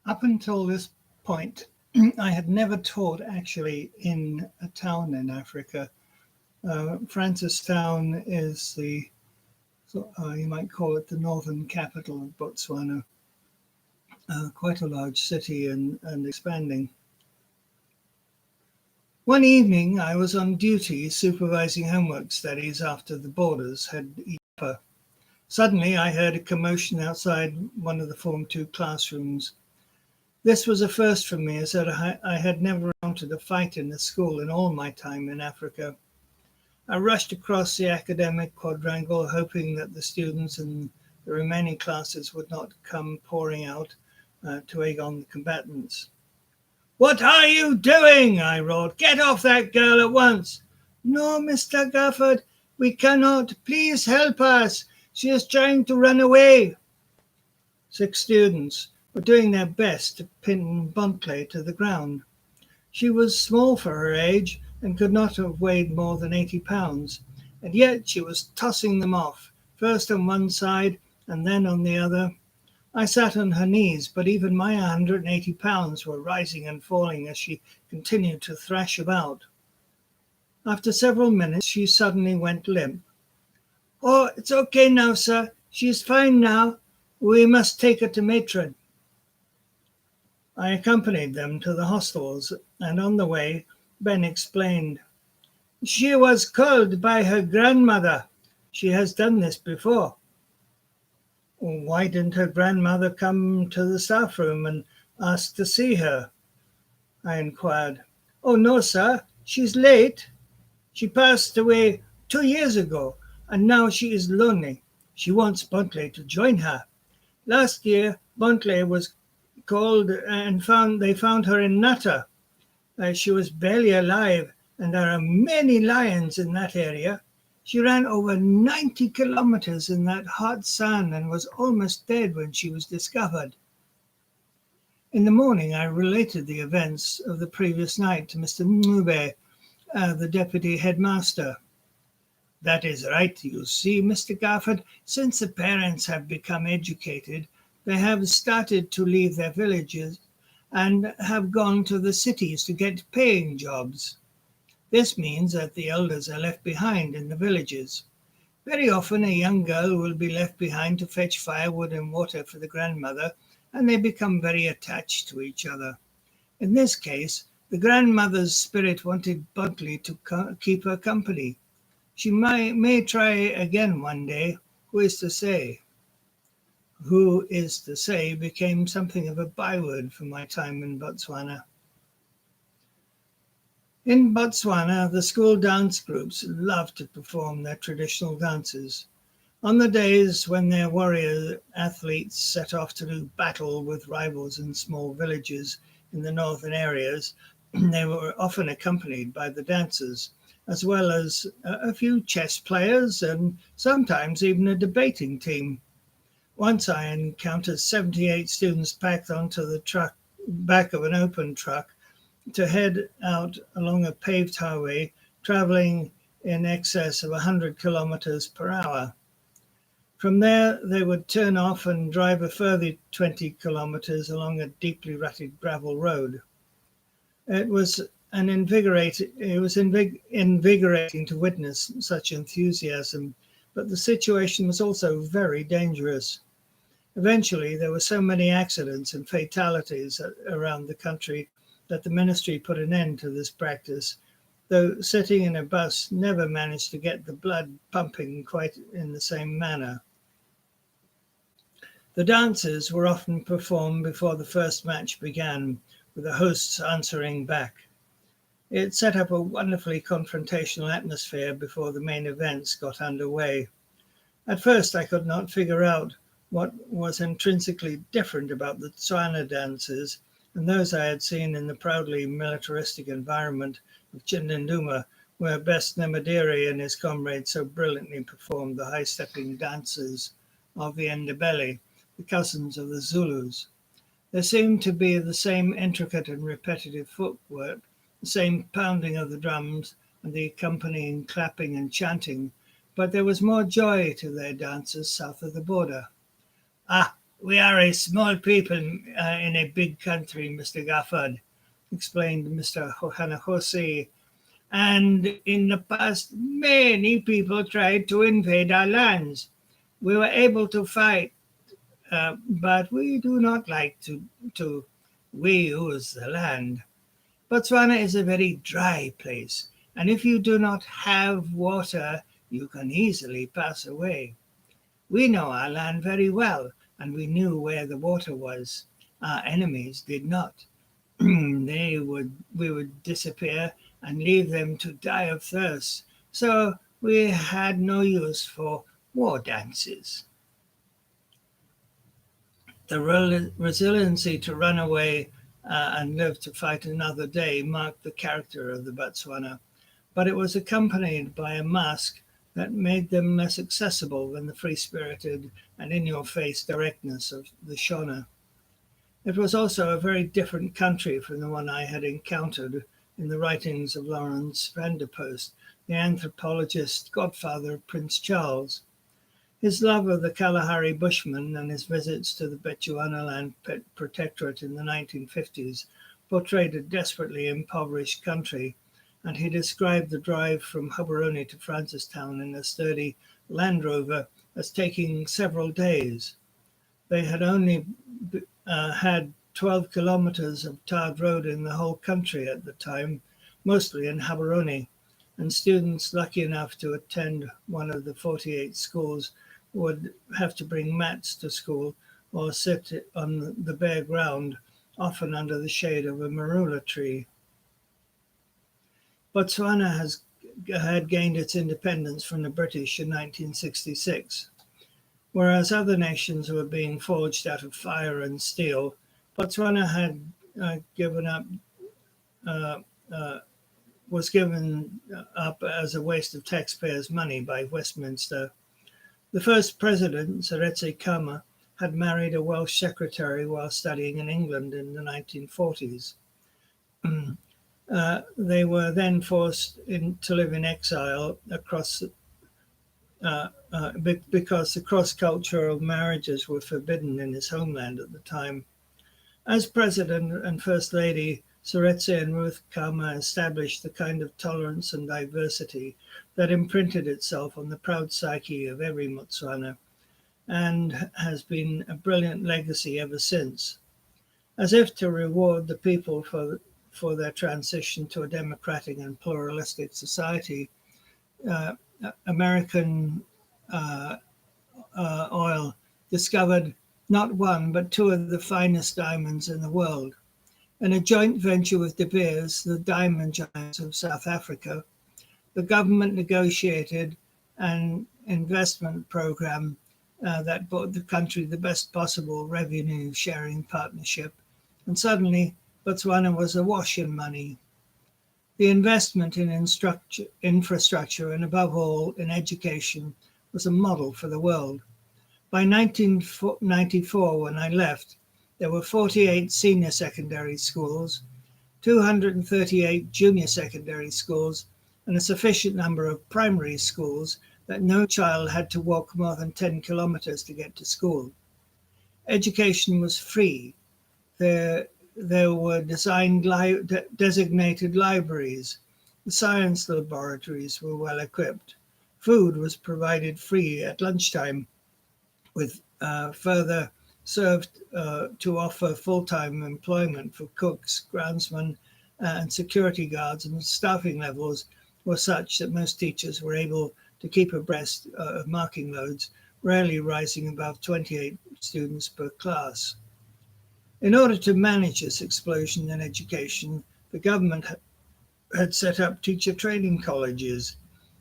Up until this point, I had never taught actually in a town in Africa. Francistown is you might call it the northern capital of Botswana, quite a large city and expanding. One evening, I was on duty supervising homework studies after the boarders had eaten supper. Suddenly, I heard a commotion outside one of the Form 2 classrooms. This was a first for me, as I had never encountered a fight in a school in all my time in Africa. I rushed across the academic quadrangle, hoping that the students and the remaining classes would not come pouring out to egg on the combatants. "What are you doing?" I roared. "Get off that girl at once." "No, Mr. Gafford, we cannot. Please help us. She is trying to run away." 6 students were doing their best to pin Bunkley to the ground. She was small for her age and could not have weighed more than 80 pounds, and yet she was tossing them off, first on one side and then on the other. I sat on her knees, but even my 180 pounds were rising and falling as she continued to thrash about. After several minutes, she suddenly went limp. "Oh, it's okay now, sir. She is fine now. We must take her to matron." I accompanied them to the hostels, and on the way, Ben explained. "She was called by her grandmother. She has done this before." "Why didn't her grandmother come to the staff room and ask to see her?" I inquired. "Oh, no, sir. She's late. She passed away 2 years ago, and now she is lonely. She wants Buntley to join her. Last year, Buntley was called and they found her in Natta. She was barely alive, and there are many lions in that area. She ran over 90 kilometers in that hot sun and was almost dead when she was discovered." In the morning, I related the events of the previous night to Mr. Mube, the deputy headmaster. "That is right, you see, Mr. Gafford. Since the parents have become educated, they have started to leave their villages and have gone to the cities to get paying jobs. This means that the elders are left behind in the villages. Very often a young girl will be left behind to fetch firewood and water for the grandmother, and they become very attached to each other. In this case, the grandmother's spirit wanted Buntley to keep her company. She may try again one day. Who is to say?" "Who is to say" became something of a byword for my time in Botswana. In Botswana, the school dance groups love to perform their traditional dances. On the days when their warrior athletes set off to do battle with rivals in small villages in the northern areas, they were often accompanied by the dancers, as well as a few chess players and sometimes even a debating team. Once I encountered 78 students packed onto the back of an open truck to head out along a paved highway, traveling in excess of 100 kilometers per hour. From there, they would turn off and drive a further 20 kilometers along a deeply rutted gravel road. It was invigorating to witness such enthusiasm, but the situation was also very dangerous. Eventually, there were so many accidents and fatalities around the country that the ministry put an end to this practice, though sitting in a bus never managed to get the blood pumping quite in the same manner. The dances were often performed before the first match began, with the hosts answering back. It set up a wonderfully confrontational atmosphere before the main events got underway. At first, I could not figure out what was intrinsically different about the Tswana dances and those I had seen in the proudly militaristic environment of Chindanduma, where Best Namadiri and his comrades so brilliantly performed the high-stepping dances of the Ndebele, the cousins of the Zulus. There seemed to be the same intricate and repetitive footwork, the same pounding of the drums and the accompanying clapping and chanting, but there was more joy to their dances south of the border. "Ah, We are a small people in a big country, Mr. Gaffard, explained Mr. Hanahose. And in the past, many people tried to invade our lands. We were able to fight, but we do not like to we use the land. Botswana is a very dry place, and if you do not have water, you can easily pass away. We know our land very well, and we knew where the water was. Our enemies did not. We would disappear and leave them to die of thirst. So we had no use for war dances. The resiliency to run away and live to fight another day marked the character of the Botswana, but it was accompanied by a mask that made them less accessible than the free-spirited and in-your-face directness of the Shona. It was also a very different country from the one I had encountered in the writings of Lawrence van der Post, the anthropologist godfather of Prince Charles. His love of the Kalahari Bushmen and his visits to the Bechuanaland Protectorate in the 1950s portrayed a desperately impoverished country, and he described the drive from Gaborone to Francistown in a sturdy Land Rover as taking several days. They had only had 12 kilometers of tarred road in the whole country at the time, mostly in Gaborone, and students lucky enough to attend one of the 48 schools would have to bring mats to school or sit on the bare ground, often under the shade of a marula tree. Botswana had gained its independence from the British in 1966. Whereas other nations were being forged out of fire and steel, Botswana was given up as a waste of taxpayers' money by Westminster. The first president, Seretse Khama, had married a Welsh secretary while studying in England in the 1940s. They were then forced to live in exile because the cross-cultural marriages were forbidden in his homeland at the time. As president and first lady, Seretse and Ruth Khama established the kind of tolerance and diversity that imprinted itself on the proud psyche of every Motswana and has been a brilliant legacy ever since. As if to reward the people for their transition to a democratic and pluralistic society, American Oil discovered not one but two of the finest diamonds in the world. In a joint venture with De Beers, the diamond giants of South Africa, the government negotiated an investment program that brought the country the best possible revenue sharing partnership, and suddenly Botswana was awash in money. The investment in infrastructure and above all in education was a model for the world. By 1994, when I left, there were 48 senior secondary schools, 238 junior secondary schools, and a sufficient number of primary schools that no child had to walk more than 10 kilometers to get to school. Education was free. There were designated libraries. The science laboratories were well equipped. Food was provided free at lunchtime, with further served to offer full-time employment for cooks, groundsmen, and security guards, and staffing levels were such that most teachers were able to keep abreast of marking loads, rarely rising above 28 students per class. In order to manage this explosion in education, the government had set up teacher training colleges,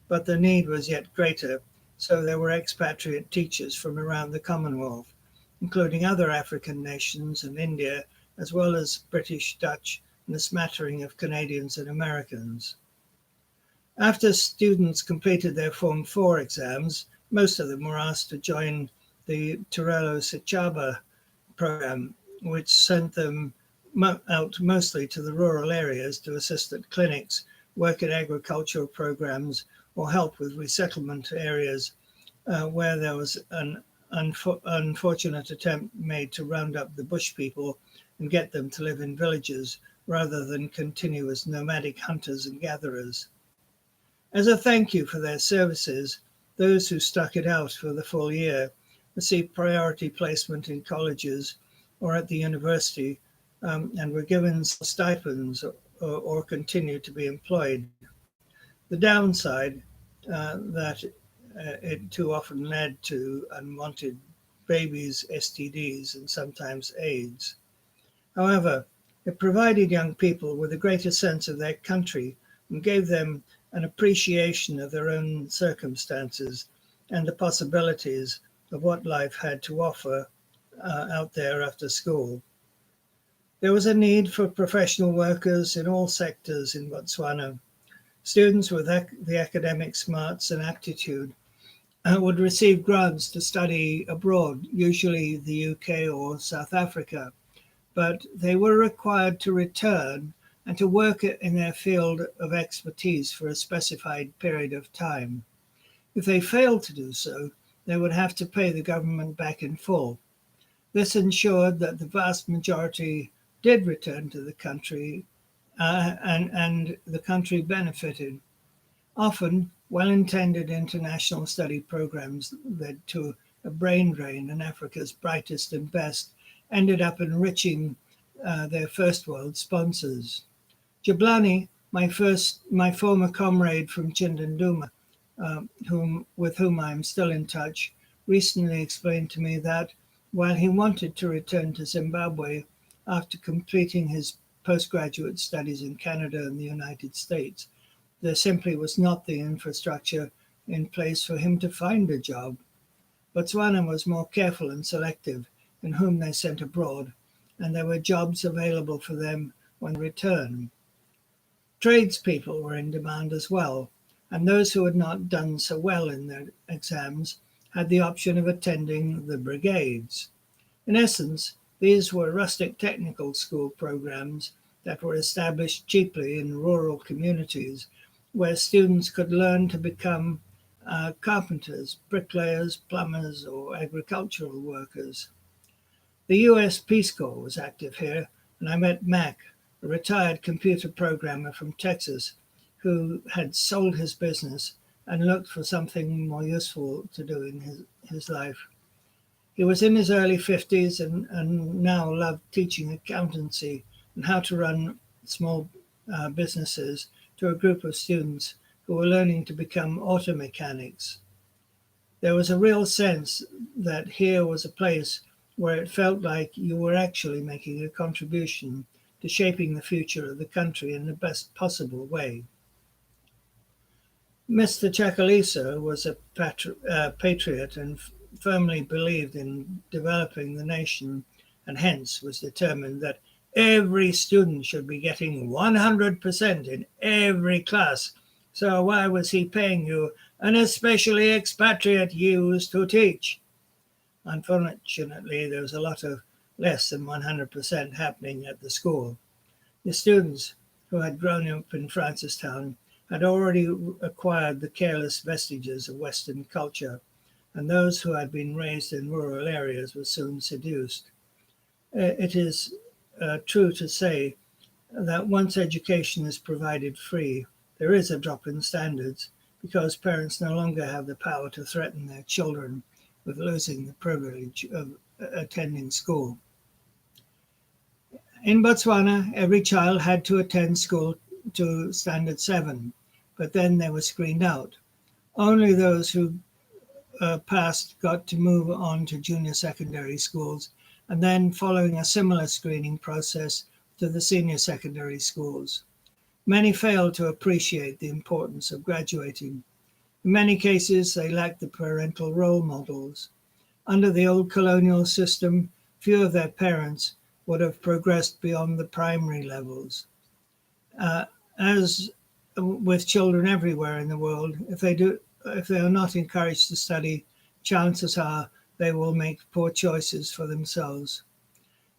but the need was yet greater, so there were expatriate teachers from around the Commonwealth, including other African nations and India, as well as British, Dutch, and a smattering of Canadians and Americans. After students completed their Form 4 exams, most of them were asked to join the Turelo Sechaba program, which sent them out mostly to the rural areas to assist at clinics, work in agricultural programs, or help with resettlement areas where there was an unfortunate attempt made to round up the bush people and get them to live in villages rather than continue as nomadic hunters and gatherers. As a thank you for their services, those who stuck it out for the full year received priority placement in colleges or at the university, and were given stipends or continued to be employed. The downside that it too often led to unwanted babies, STDs, and sometimes AIDS. However, it provided young people with a greater sense of their country and gave them an appreciation of their own circumstances and the possibilities of what life had to offer out there after school. There was a need for professional workers in all sectors in Botswana. Students with the academic smarts and aptitude would receive grants to study abroad, usually the UK or South Africa, but they were required to return and to work in their field of expertise for a specified period of time. If they failed to do so, they would have to pay the government back in full. This ensured that the vast majority did return to the country, and the country benefited. Often, well-intended international study programs led to a brain drain, and Africa's brightest and best ended up enriching their first world sponsors. Jablani, my former comrade from Chindanduma, with whom I am still in touch, recently explained to me that while he wanted to return to Zimbabwe after completing his postgraduate studies in Canada and the United States, there simply was not the infrastructure in place for him to find a job. Botswana was more careful and selective in whom they sent abroad, and there were jobs available for them when returned. Tradespeople were in demand as well, and those who had not done so well in their exams had the option of attending the brigades. In essence, these were rustic technical school programs that were established cheaply in rural communities where students could learn to become carpenters, bricklayers, plumbers, or agricultural workers. The US Peace Corps was active here, and I met Mac, a retired computer programmer from Texas who had sold his business and looked for something more useful to do in his life. He was in his early 50s and now loved teaching accountancy and how to run small businesses to a group of students who were learning to become auto mechanics. There was a real sense that here was a place where it felt like you were actually making a contribution to shaping the future of the country in the best possible way. Mr. Chakalisa was a patriot and firmly believed in developing the nation, and hence was determined that every student should be getting 100% in every class. So why was he paying you, an especially expatriate youths, to teach? Unfortunately, there was a lot of less than 100% happening at the school. The students who had grown up in Francistown had already acquired the careless vestiges of Western culture, and those who had been raised in rural areas were soon seduced. It is true to say that once education is provided free, there is a drop in standards because parents no longer have the power to threaten their children with losing the privilege of attending school. In Botswana, every child had to attend school to Standard 7, but then they were screened out. Only those who passed got to move on to junior secondary schools, and then following a similar screening process to the senior secondary schools. Many failed to appreciate the importance of graduating. In many cases, they lacked the parental role models. Under the old colonial system, few of their parents would have progressed beyond the primary levels. As with children everywhere in the world, if they are not encouraged to study, chances are they will make poor choices for themselves.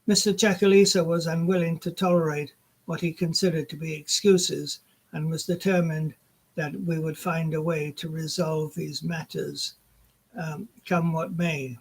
Mr. Chakalisa was unwilling to tolerate what he considered to be excuses and was determined that we would find a way to resolve these matters, come what may.